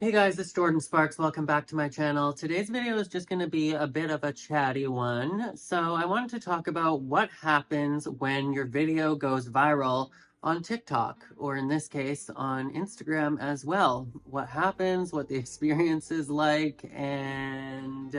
Hey guys, it's Jordan Sparks. Welcome back to my channel. Today's video is just going to be a bit of a chatty one. So I wanted to talk about what happens when your video goes viral on TikTok, or in this case, on Instagram as well. What happens, what the experience is like, and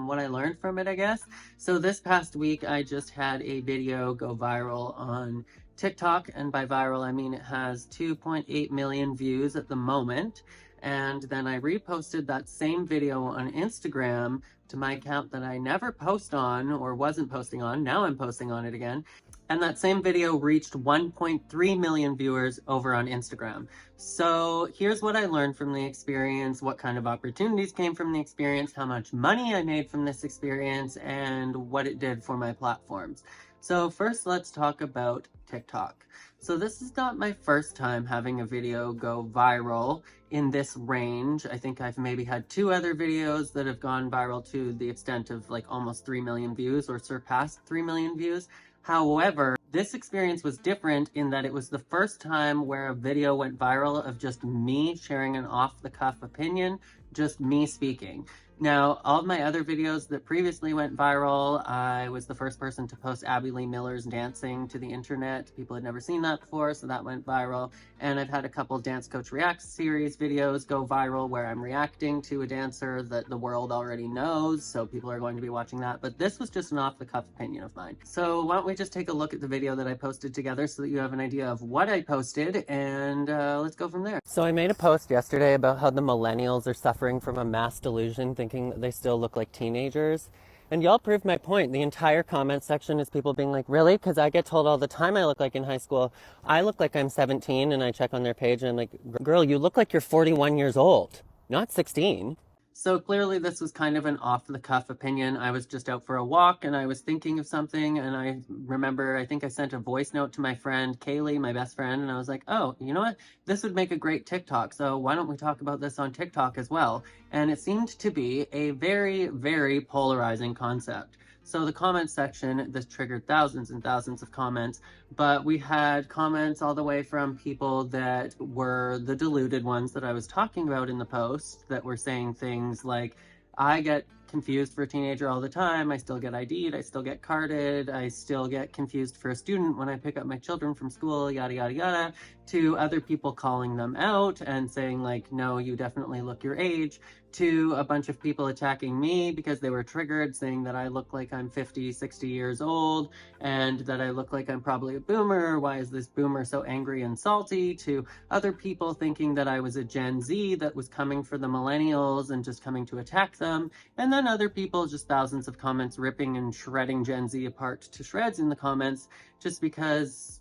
what I learned from it, I guess. So this past week, I just had a video go viral on TikTok, and by viral, I mean it has 2.8 million views at the moment. And then I reposted that same video on Instagram to my account that I never post on or wasn't posting on. Now I'm posting on it again. And that same video reached 1.3 million viewers over on Instagram. So here's what I learned from the experience, what kind of opportunities came from the experience, how much money I made from this experience, and what it did for my platforms. So first, let's talk about TikTok. So this is not my first time having a video go viral in this range. I think I've maybe had 2 other videos that have gone viral to the extent of like almost 3 million views or surpassed 3 million views. However, this experience was different in that it was the first time where a video went viral of just me sharing an off-the-cuff opinion, just me speaking. Now, all of my other videos that previously went viral, I was the first person to post Abby Lee Miller's dancing to the internet. People had never seen that before, so that went viral. And I've had a couple Dance Coach Reacts series videos go viral where I'm reacting to a dancer that the world already knows, so people are going to be watching that. But this was just an off-the-cuff opinion of mine. So why don't we just take a look at the video that I posted together so that you have an idea of what I posted, and let's go from there. So I made a post yesterday about how the millennials are suffering from a mass delusion, thinking that they still look like teenagers. And y'all proved my point. The entire comment section is people being like, really? Because I get told all the time I look like in high school. I look like I'm 17, and I check on their page and I'm like, girl, you look like you're 41 years old, not 16. So clearly this was kind of an off-the-cuff opinion. I was just out for a walk and I was thinking of something, and I remember, I think I sent a voice note to my friend Kaylee, my best friend, and I was like, oh, you know what? This would make a great TikTok, so why don't we talk about this on TikTok as well? And it seemed to be a very, very polarizing concept. So the comment section, this triggered thousands and thousands of comments, but we had comments all the way from people that were the deluded ones that I was talking about in the post, that were saying things like, I get confused for a teenager all the time, I still get ID'd, I still get carded, I still get confused for a student when I pick up my children from school, yada yada yada, to other people calling them out and saying like, no, you definitely look your age, to a bunch of people attacking me because they were triggered, saying that I look like I'm 50, 60 years old, and that I look like I'm probably a boomer. Why is this boomer so angry and salty? To other people thinking that I was a Gen Z that was coming for the millennials and just coming to attack them. And then other people, just thousands of comments ripping and shredding Gen Z apart to shreds in the comments, just because,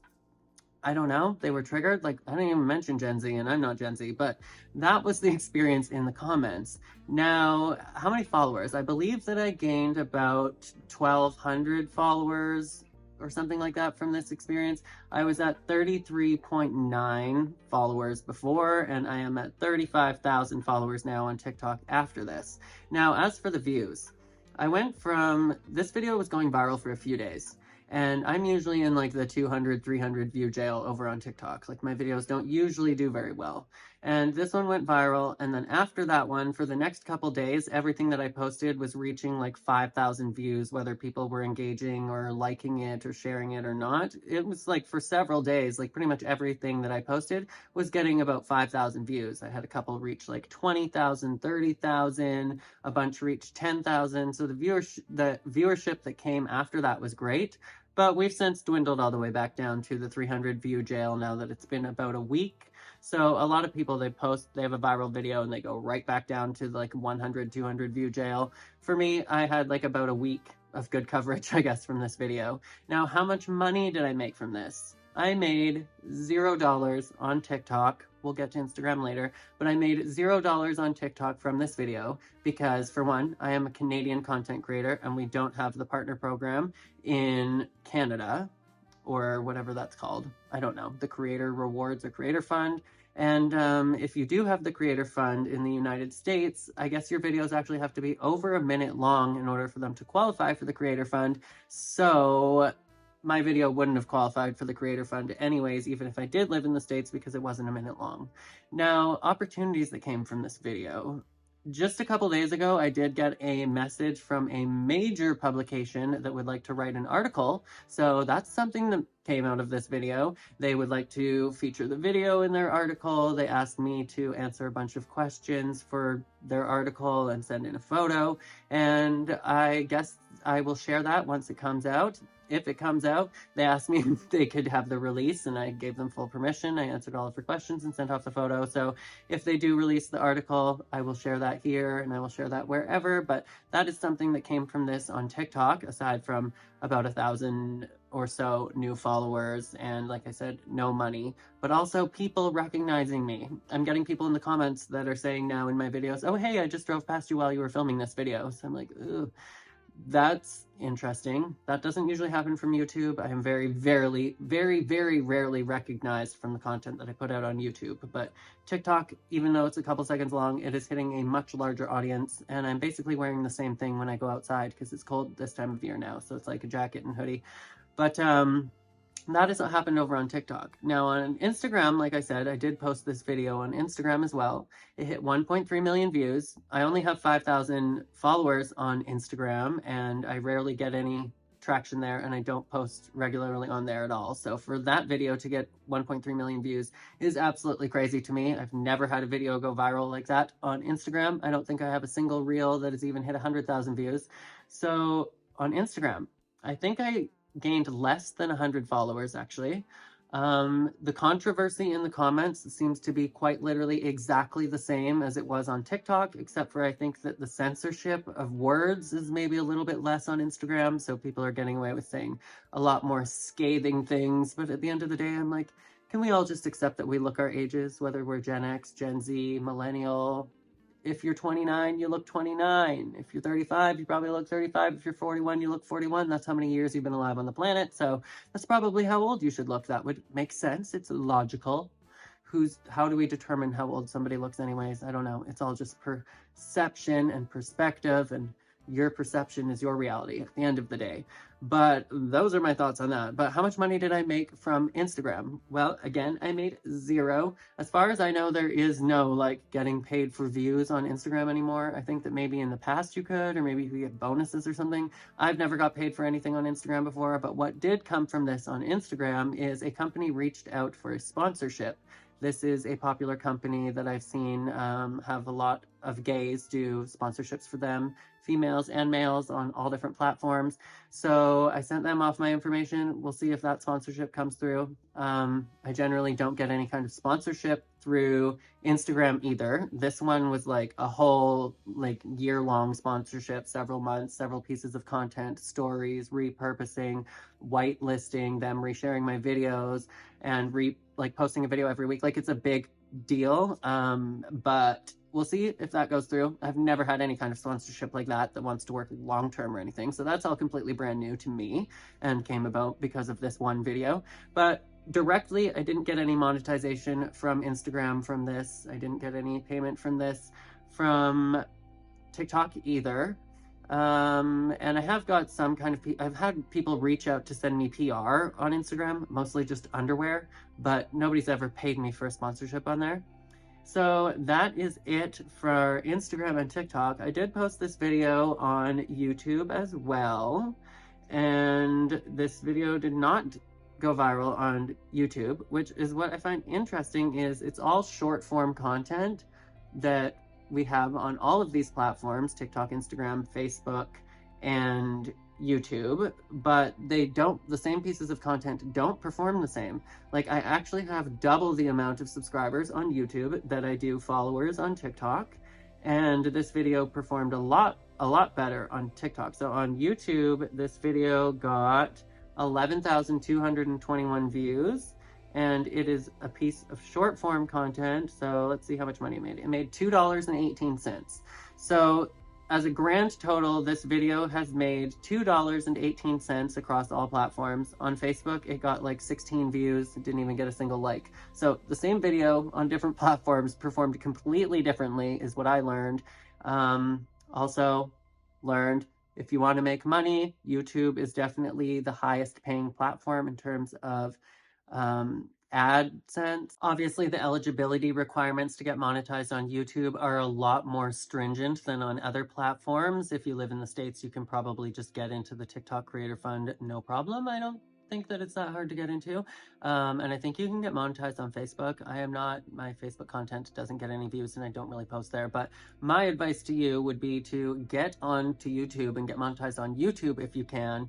I don't know, they were triggered. Like, I didn't even mention Gen Z, and I'm not Gen Z, but that was the experience in the comments. Now, how many followers? I believe that I gained about 1,200 followers or something like that from this experience. I was at 33.9 followers before, and I am at 35,000 followers now on TikTok after this. Now, as for the views, I went from, this video was going viral for a few days, and I'm usually in like the 200, 300 view jail over on TikTok. Like, my videos don't usually do very well. And this one went viral, and then after that one, for the next couple days, everything that I posted was reaching like 5,000 views, whether people were engaging or liking it or sharing it or not. It was like for several days, like pretty much everything that I posted was getting about 5,000 views. I had a couple reach like 20,000, 30,000, a bunch reached 10,000. So the viewership that came after that was great. But we've since dwindled all the way back down to the 300 view jail now that it's been about a week. So a lot of people, they have a viral video and they go right back down to like 100, 200 view jail. For me, I had like about a week of good coverage, I guess, from this video. Now, how much money did I make from this? I made $0 on TikTok. We'll get to Instagram later, but I made $0 on TikTok from this video because, for one, I am a Canadian content creator and we don't have the partner program in Canada, or whatever that's called. I don't know, the Creator Rewards or Creator Fund. And if you do have the Creator Fund in the United States, I guess your videos actually have to be over a minute long in order for them to qualify for the Creator Fund. So my video wouldn't have qualified for the Creator Fund anyways, even if I did live in the States, because it wasn't a minute long. Now, opportunities that came from this video. Just a couple days ago, I did get a message from a major publication that would like to write an article. So that's something that came out of this video. They would like to feature the video in their article. They asked me to answer a bunch of questions for their article and send in a photo. And I guess I will share that once it comes out. If it comes out, they asked me if they could have the release, and I gave them full permission. I answered all of their questions and sent off the photo. So if they do release the article, I will share that here, and I will share that wherever. But that is something that came from this on TikTok, aside from about 1,000 or so new followers, and like I said, no money, but also people recognizing me. I'm getting people in the comments that are saying now in my videos, oh, hey, I just drove past you while you were filming this video. So I'm like, ooh. That's interesting. That doesn't usually happen from YouTube. I am very rarely recognized from the content that I put out on YouTube. But TikTok, even though it's a couple seconds long, it is hitting a much larger audience. And I'm basically wearing the same thing when I go outside because it's cold this time of year now. So it's like a jacket and hoodie. But that has happened over on TikTok. Now on Instagram, like I said, I did post this video on Instagram as well. It hit 1.3 million views. I only have 5,000 followers on Instagram, and I rarely get any traction there, and I don't post regularly on there at all. So for that video to get 1.3 million views is absolutely crazy to me. I've never had a video go viral like that on Instagram. I don't think I have a single reel that has even hit 100,000 views. So on Instagram, I think I gained less than 100 followers, actually. The controversy in the comments seems to be quite literally exactly the same as it was on TikTok, except for I think that the censorship of words is maybe a little bit less on Instagram, so people are getting away with saying a lot more scathing things. But at the end of the day, I'm like, can we all just accept that we look our ages, whether we're Gen X, Gen Z, Millennial? If you're 29, you look 29. If you're 35, you probably look 35. If you're 41, you look 41. That's how many years you've been alive on the planet. So that's probably how old you should look. That would make sense. It's logical. How do we determine how old somebody looks anyways? I don't know. It's all just perception and perspective, and your perception is your reality at the end of the day. But those are my thoughts on that. But how much money did I make from Instagram? Well, again, I made zero. As far as I know, there is no like getting paid for views on Instagram anymore. I think that maybe in the past you could, or maybe you could get bonuses or something. I've never got paid for anything on Instagram before, but what did come from this on Instagram is a company reached out for a sponsorship. This is a popular company that I've seen have a lot of gays do sponsorships for them, females and males, on all different platforms. So I sent them off my information. We'll see if that sponsorship comes through. I generally don't get any kind of sponsorship through Instagram either. This one was like a whole like year-long sponsorship, several months, several pieces of content, stories, repurposing, whitelisting, them resharing my videos, and posting a video every week. Like, it's a big deal. But we'll see if that goes through. I've never had any kind of sponsorship like that wants to work long-term or anything. So that's all completely brand new to me and came about because of this one video. But directly, I didn't get any monetization from Instagram from this. I didn't get any payment from this from TikTok either. And I have got some kind of, I've had people reach out to send me PR on Instagram, mostly just underwear, but nobody's ever paid me for a sponsorship on there. So that is it for Instagram and TikTok. I did post this video on YouTube as well, and this video did not go viral on YouTube, which is what I find interesting. Is it's all short form content that we have on all of these platforms, TikTok, Instagram, Facebook, and YouTube, but the same pieces of content don't perform the same. Like, I actually have double the amount of subscribers on YouTube that I do followers on TikTok, and this video performed a lot better on TikTok. So on YouTube, this video got 11,221 views, and it is a piece of short form content. So let's see how much money it made. It made $2.18. So as a grand total, this video has made $2.18 across all platforms. On Facebook, it got like 16 views. It didn't even get a single like. So the same video on different platforms performed completely differently is what I learned. Also learned If you want to make money, YouTube is definitely the highest paying platform in terms of AdSense. Obviously, the eligibility requirements to get monetized on YouTube are a lot more stringent than on other platforms. If you live in the States, you can probably just get into the TikTok Creator Fund, no problem. I don't think that it's that hard to get into. And I think you can get monetized on Facebook. My Facebook content doesn't get any views and I don't really post there, but my advice to you would be to get onto YouTube and get monetized on YouTube if you can.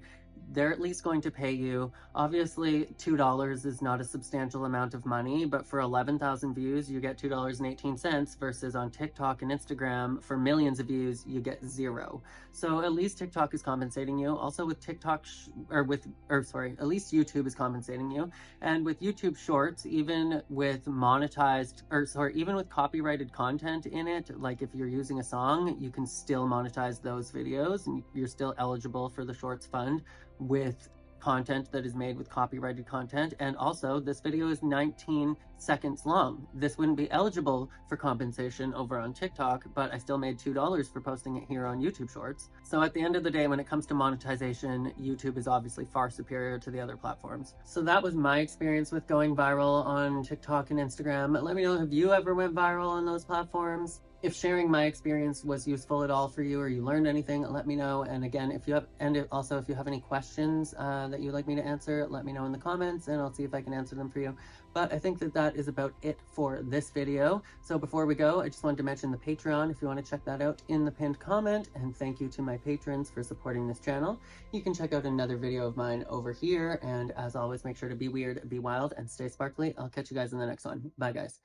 They're at least going to pay you. Obviously, $2 is not a substantial amount of money, but for 11,000 views, you get $2.18 versus on TikTok and Instagram, for millions of views, you get zero. So at least TikTok is compensating you. Also with at least YouTube is compensating you. And with YouTube Shorts, even with even with copyrighted content in it, like if you're using a song, you can still monetize those videos and you're still eligible for the Shorts Fund with content that is made with copyrighted content. And also, this video is 19 seconds long. This wouldn't be eligible for compensation over on TikTok, but I still made $2 for posting it here on YouTube Shorts. So at the end of the day, when it comes to monetization, YouTube is obviously far superior to the other platforms. So that was my experience with going viral on TikTok and Instagram. Let me know, have you ever went viral on those platforms? If sharing my experience was useful at all for you or you learned anything, let me know. And again, if you have any questions that you'd like me to answer, let me know in the comments and I'll see if I can answer them for you. But I think that is about it for this video. So before we go, I just wanted to mention the Patreon if you want to check that out in the pinned comment. And thank you to my patrons for supporting this channel. You can check out another video of mine over here. And as always, make sure to be weird, be wild, and stay sparkly. I'll catch you guys in the next one. Bye, guys.